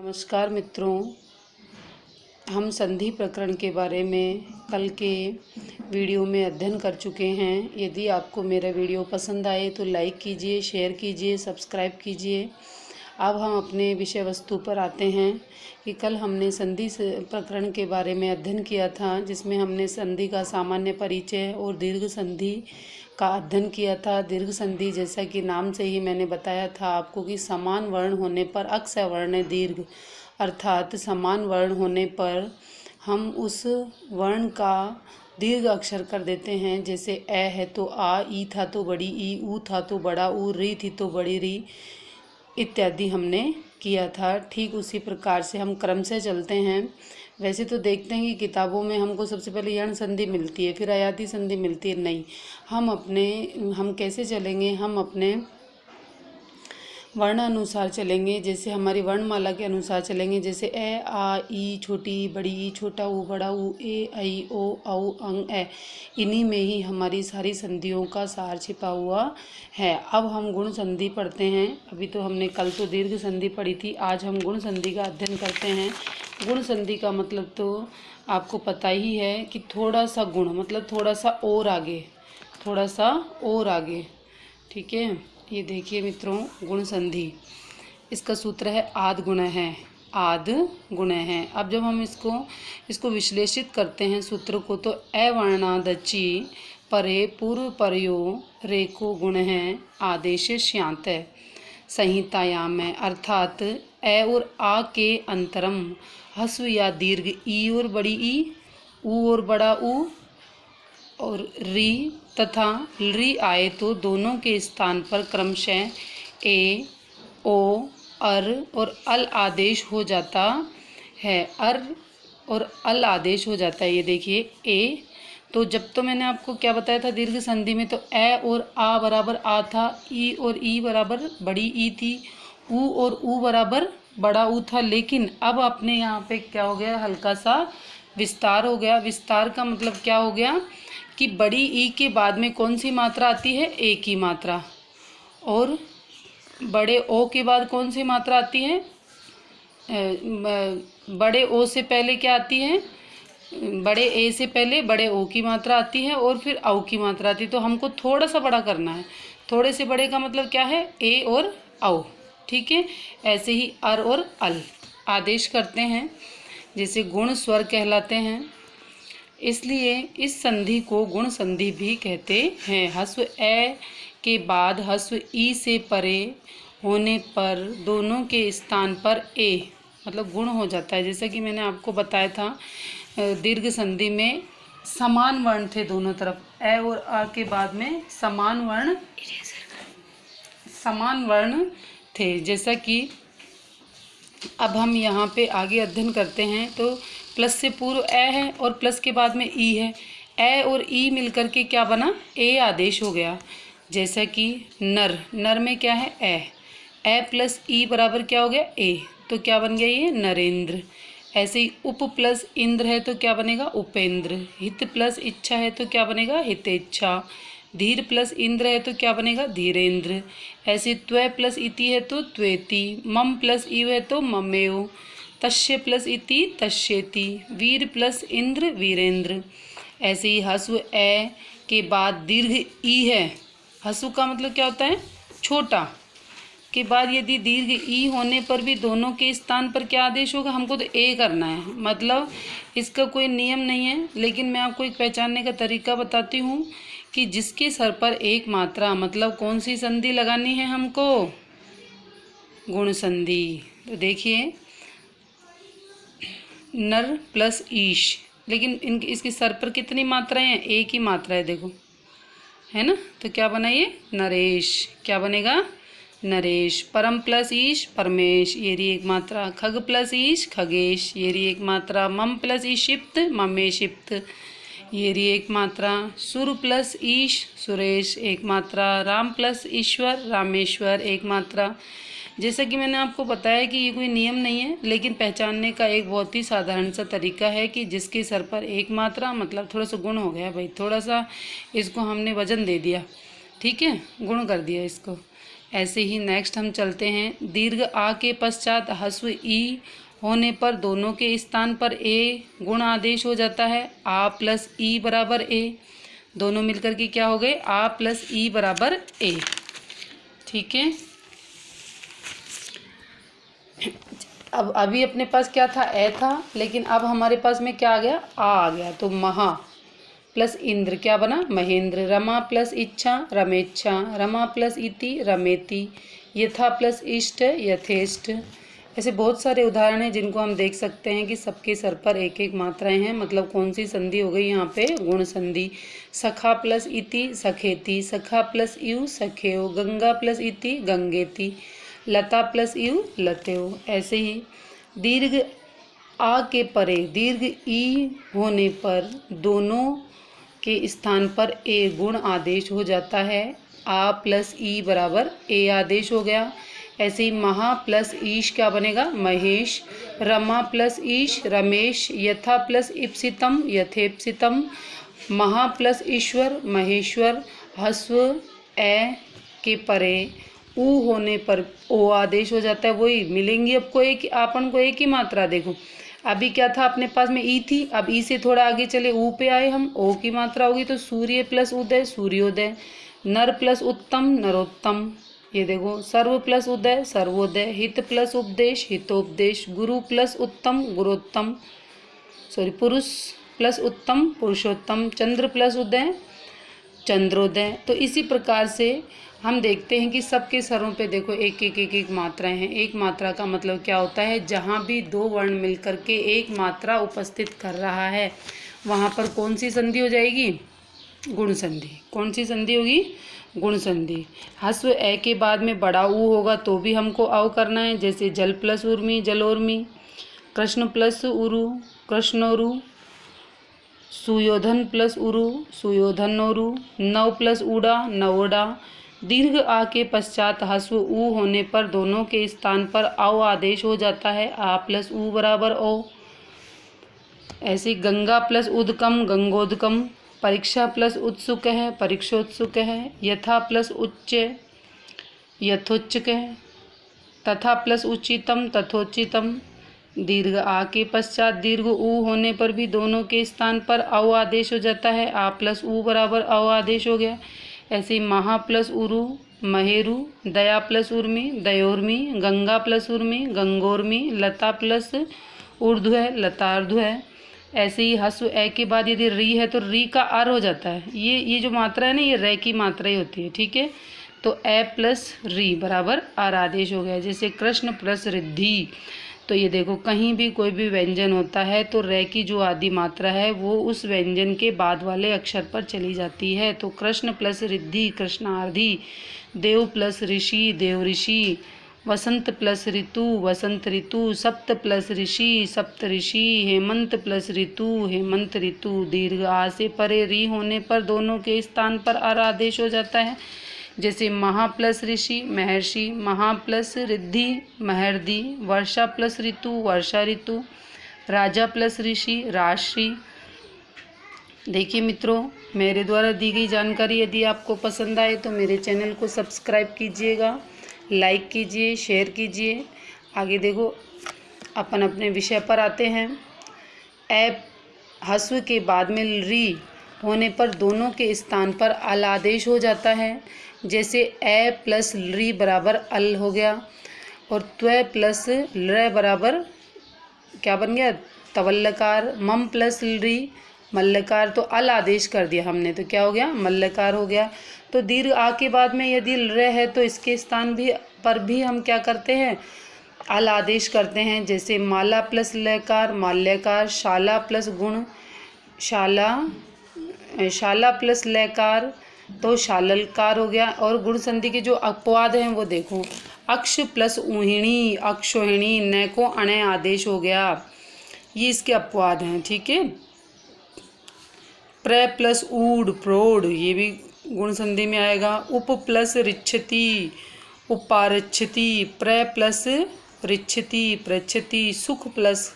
नमस्कार मित्रों, हम संधि प्रकरण के बारे में कल के वीडियो में अध्ययन कर चुके हैं। यदि आपको मेरा वीडियो पसंद आए तो लाइक कीजिए, शेयर कीजिए, सब्सक्राइब कीजिए। अब हम अपने विषय वस्तु पर आते हैं कि कल हमने संधि प्रकरण के बारे में अध्ययन किया था, जिसमें हमने संधि का सामान्य परिचय और दीर्घ संधि का अध्ययन किया था। दीर्घ संधि, जैसा कि नाम से ही मैंने बताया था आपको, कि समान वर्ण होने पर अक्ष वर्ण दीर्घ, अर्थात समान वर्ण होने पर हम उस वर्ण का दीर्घ अक्षर कर देते हैं। जैसे ए है तो आ, ई था तो बड़ी ई, ऊ था तो बड़ा ऊ, री थी तो बड़ी री, इत्यादि हमने किया था। ठीक उसी प्रकार से हम क्रम से चलते हैं। वैसे तो देखते हैं कि किताबों में हमको सबसे पहले यण संधि मिलती है, फिर अयाति संधि मिलती है। नहीं, हम कैसे चलेंगे? हम अपने वर्ण अनुसार चलेंगे। जैसे हमारी वर्णमाला के अनुसार चलेंगे। जैसे ए, आ, ई, छोटी ई, बड़ी ई, छोटा ऊ, बड़ा ऊ, ए, ऐ, ओ, औ, अंग, ए। इन्हीं में ही हमारी सारी संधियों का सार छिपा हुआ है। अब हम गुण संधि पढ़ते हैं। अभी तो हमने कल तो दीर्घ संधि पढ़ी थी, आज हम गुण संधि का अध्ययन करते हैं। गुण संधि का मतलब तो आपको पता ही है कि थोड़ा सा गुण, मतलब थोड़ा सा और आगे, थोड़ा सा और आगे। ठीक है, ये देखिए मित्रों, गुण संधि, इसका सूत्र है आद गुण है, आद गुण है। अब जब हम इसको विश्लेषित करते हैं सूत्र को, तो ए वर्णादचि परे पूर्व परयो रेको गुण है, आदेश श्यांत है संहितायाम है। अर्थात ए और आ के अंतरम हस्व या दीर्घ ई और बड़ी ई, ऊ और बड़ा ऊ और री तथा री आए तो दोनों के स्थान पर क्रमशः ए, ओ, अर और अल आदेश हो जाता है। अर और अल आदेश हो जाता है। ये देखिए ए, तो जब तो मैंने आपको क्या बताया था दीर्घ संधि में, तो ए और आ बराबर आ था, ई और ई बराबर बड़ी ई थी, ऊ और ऊ बराबर बड़ा ऊ था। लेकिन अब अपने यहाँ पे क्या हो गया, हल्का सा विस्तार हो गया। विस्तार का मतलब क्या हो गया कि बड़ी ई के बाद में कौन सी मात्रा आती है? ए की मात्रा। और बड़े ओ के बाद कौन सी मात्रा आती है? बड़े ओ से पहले क्या आती है? बड़े ए से पहले बड़े ओ की मात्रा आती है और फिर औ की मात्रा आती है। तो हमको थोड़ा सा बड़ा करना है। थोड़े से बड़े का मतलब क्या है? ए और औ। ठीक है, ऐसे ही अर और अल आदेश करते हैं, जैसे गुण स्वर कहलाते हैं। इसलिए इस संधि को गुण संधि भी कहते हैं। हस्व ए के बाद हस्व ई से परे होने पर दोनों के स्थान पर ए, मतलब गुण हो जाता है। जैसे कि मैंने आपको बताया था, दीर्घ संधि में समान वर्ण थे दोनों तरफ, ए और आ के बाद में समान वर्ण थे। जैसा कि अब हम यहाँ पे आगे अध्ययन करते हैं, तो प्लस से पूर्व ए है और प्लस के बाद में ई है। ए और ई मिलकर के क्या बना? ए आदेश हो गया। जैसा कि नर में क्या है? ए प्लस ई बराबर क्या हो गया? ए, तो क्या बन गया ये? नरेंद्र। ऐसे ही उप प्लस इंद्र है तो क्या बनेगा? उपेंद्र। हित प्लस इच्छा है तो क्या बनेगा? हितेच्छा। धीर प्लस इंद्र है तो क्या बनेगा? धीरेंद्र। ऐसे त्व प्लस इति है तो त्वेति। मम प्लस इव है तो ममेव। तस्य प्लस इति तस्येति। वीर प्लस इंद्र वीरेंद्र। ऐसे ही हस्व ए के बाद दीर्घ ई है। हस्व का मतलब क्या होता है? छोटा। के बाद यदि दीर्घ ई होने पर भी दोनों के स्थान पर क्या आदेश होगा? हमको तो ए करना है। मतलब इसका कोई नियम नहीं है, लेकिन मैं आपको एक पहचानने का तरीका बताती हूँ कि जिसके सर पर एक मात्रा, मतलब कौन सी संधि लगानी है हमको? गुण संधि। तो देखिए, नर प्लस ईश, लेकिन इसके सर पर कितनी मात्राएं हैं? एक ही मात्रा है, देखो, है ना। तो क्या बना ये? नरेश। क्या बनेगा? नरेश। परम प्लस ईश परमेश, ये रही एक मात्रा। खग प्लस ईश खगेश, ये रही एक मात्रा। मम प्लस ईशिप्त ममेशिप्त, ये रही एक मात्रा। सुर प्लस ईश सुरेश, एक मात्रा। राम प्लस ईश्वर रामेश्वर, एक मात्रा। जैसा कि मैंने आपको बताया कि ये कोई नियम नहीं है, लेकिन पहचानने का एक बहुत ही साधारण सा तरीका है कि जिसके सर पर एक मात्रा, मतलब थोड़ा सा गुण हो गया भाई, थोड़ा सा इसको हमने वजन दे दिया। ठीक है, गुण कर दिया इसको। ऐसे ही नेक्स्ट हम चलते हैं। दीर्घ आ के पश्चात ह्रस्व ई होने पर दोनों के स्थान पर ए गुण आदेश हो जाता है। आ प्लस ई बराबर ए, दोनों मिलकर के क्या हो गए, आ प्लस ई बराबर ए। ठीक है, अब अभी अपने पास क्या था, ए था, लेकिन अब हमारे पास में क्या आ गया, आ गया। तो महा प्लस इंद्र क्या बना, महेंद्र। रमा प्लस इच्छा, रमेच्छा। रमा प्लस इति, रमेति। यथा प्लस इष्ट, यथेष्ट। ऐसे बहुत सारे उदाहरण हैं जिनको हम देख सकते हैं कि सबके सर पर एक एक मात्राएं हैं। मतलब कौन सी संधि हो गई यहाँ पे, गुण संधि। सखा प्लस इति, सखेति। सखा प्लस यु, सखेव। गंगा प्लस इति, गंगेति। लता प्लस यु, लतेव। ऐसे ही दीर्घ आ के परे दीर्घ ई होने पर दोनों के स्थान पर ए गुण आदेश हो जाता है। आ प्लस ई बराबर ए आदेश हो गया। ऐसे ही महा प्लस ईश क्या बनेगा, महेश। रमा प्लस ईश, रमेश। यथा प्लस इप्सितम, यथेप्सितम। महा प्लस ईश्वर, महेश्वर। ह्रस्व ए के परे ऊ होने पर ओ आदेश हो जाता है। वही मिलेंगी आपको आपन को एक ही मात्रा। देखो अभी क्या था अपने पास में ई थी, अब ई से थोड़ा आगे चले ऊ पे आए हम, ओ की मात्रा होगी तो सूर्य प्लस उदय, सूर्योदय। नर प्लस उत्तम, नरोत्तम। ये देखो सर्व प्लस उदय, सर्वोदय। हित प्लस उपदेश, हितोपदेश। गुरु प्लस उत्तम, गुरोत्तम। पुरुष प्लस उत्तम, पुरुषोत्तम। चंद्र प्लस उदय, चंद्रोदय। तो इसी प्रकार से हम देखते हैं कि सबके सरों पे देखो एक एक एक एक मात्राएं हैं। एक मात्रा का मतलब क्या होता है, जहाँ भी दो वर्ण मिलकर के एक मात्रा उपस्थित कर रहा है वहाँ पर कौन सी संधि हो जाएगी, गुण संधि। कौन सी संधि होगी, गुण संधि। ह्रस्व ए के बाद में बड़ा ऊ होगा तो भी हमको अव करना है। जैसे जल प्लस उर्मी, जलोर्मी। कृष्ण प्लस उरु, कृष्णोरु। सुयोधन प्लस उरु, सुयोधनोरु। नव प्लस उड़ा, नवोडा। दीर्घ आ के पश्चात ह्रस्व ऊ होने पर दोनों के स्थान पर औ आदेश हो जाता है। आ प्लस ऊ बराबर ओ। ऐसे गंगा प्लस उदकम, गंगोदकम। परीक्षा प्लस उत्सुक है, परीक्षोत्सुक है। यथा प्लस उच्च, यथोच्चक है। तथा प्लस उच्चितम, तथोच्चितम। दीर्घ आ के पश्चात दीर्घ ऊ होने पर भी दोनों के स्थान पर औ आदेश हो जाता है। आ प्लस ऊ बराबर औ आदेश हो गया। ऐसे ही महा प्लस उरु, महेरु। दया प्लस उर्मी, दयोर्मी। गंगा प्लस उर्मी, गंगोर्मी। लता प्लस ऊर्ध्व है, लतार्ध्व है। ऐसे ही ह्रस्व ए के बाद यदि री है तो री का आर हो जाता है। ये जो मात्रा है ना, ये रे की मात्रा ही होती है। ठीक है, तो ए प्लस री बराबर आर आदेश हो गया। जैसे कृष्ण प्लस रिद्धि, तो ये देखो कहीं भी कोई भी व्यंजन होता है तो रे की जो आदि मात्रा है वो उस व्यंजन के बाद वाले अक्षर पर चली जाती है। तो कृष्ण प्लस रिद्धि, कृष्णार्धि। देव प्लस ऋषि, देव ऋषि। वसंत प्लस ऋतु, वसंत ऋतु। सप्त प्लस ऋषि, सप्त ऋषि। हेमंत प्लस ऋतु, हेमंत ऋतु। दीर्घ आ से परे री होने पर दोनों के स्थान पर आर आदेश हो जाता है। जैसे महा प्लस ऋषि, महर्षि। महा प्लस रिद्धि, महर्दि। वर्षा प्लस ऋतु, वर्षा ऋतु। राजा प्लस ऋषि, राजश्री। देखिए मित्रों, मेरे द्वारा दी गई जानकारी यदि आपको पसंद आए तो मेरे चैनल को सब्सक्राइब कीजिएगा, लाइक कीजिए, शेयर कीजिए। आगे देखो अपन अपने विषय पर आते हैं। ए ह्रस्व के बाद में री होने पर दोनों के स्थान पर अल आदेश हो जाता है। जैसे ए प्लस री बराबर अल हो गया, और त्व प्लस ल बराबर क्या बन गया, तवल्लकार। मम प्लस री, मल्लकार। तो अल आदेश कर दिया हमने तो क्या हो गया, मल्लकार हो गया। तो दीर्घ आ के बाद में यदि ल है तो इसके स्थान पर भी हम क्या करते हैं, अल आदेश करते हैं। जैसे माला प्लस लकार, माल्यकार। शाला प्लस गुण, शाला प्लस लकार तो शाललकार हो गया। और गुण संधि के जो अपवाद हैं वो देखो, अक्ष प्लस ऊहिणी, अक्षोहिणी। न को अणे आदेश हो गया, ये इसके अपवाद हैं। ठीक है, प्र प्लस ऊड, प्रौढ़, ये भी गुण संधि में आएगा। उप प्लस रिच्छति, उपारिच्छति। प्र प्लस रिच्छति, पृच्छति। सुख प्लस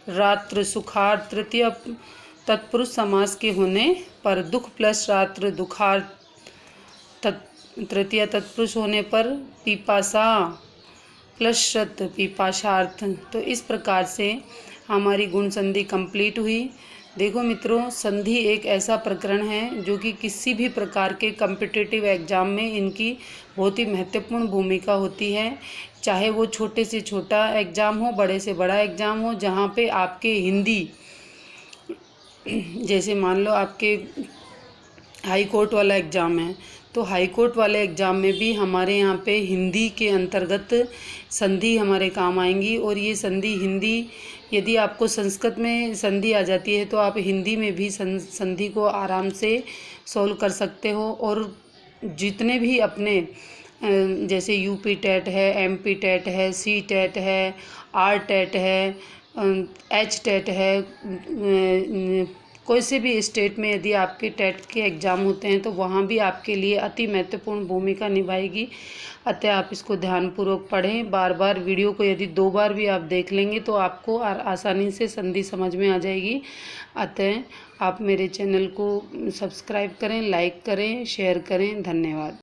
रात्र, सुखार्थ। तृतीय तत्पुरुष समास के होने पर दुख प्लस रात्र, दुखार्थ। तृतीया तत्पुरुष होने पर पिपासा प्लस शत पिपाशार्थ। तो इस प्रकार से हमारी गुण संधि कंप्लीट हुई। देखो मित्रों, संधि एक ऐसा प्रकरण है जो कि किसी भी प्रकार के कॉम्पिटिटिव एग्ज़ाम में इनकी बहुत ही महत्वपूर्ण भूमिका होती है। चाहे वो छोटे से छोटा एग्ज़ाम हो, बड़े से बड़ा एग्ज़ाम हो, जहाँ पे आपके हिंदी, जैसे मान लो आपके हाई कोर्ट वाला एग्ज़ाम है, तो हाई कोर्ट वाले एग्ज़ाम में भी हमारे यहाँ पे हिंदी के अंतर्गत संधि हमारे काम आएंगी। और ये संधि हिंदी, यदि आपको संस्कृत में संधि आ जाती है तो आप हिंदी में भी संधि को आराम से सॉल्व कर सकते हो। और जितने भी अपने जैसे यूपी टेट है, एमपी टेट है, सी टेट है, आर टेट है, एच टेट है, कोई से भी स्टेट में यदि आपके टेट के एग्ज़ाम होते हैं तो वहाँ भी आपके लिए अति महत्वपूर्ण भूमिका निभाएगी। अतः आप इसको ध्यानपूर्वक पढ़ें। बार बार वीडियो को यदि 2 बार भी आप देख लेंगे तो आपको आसानी से संधि समझ में आ जाएगी। अतः आप मेरे चैनल को सब्सक्राइब करें, लाइक करें, शेयर करें। धन्यवाद।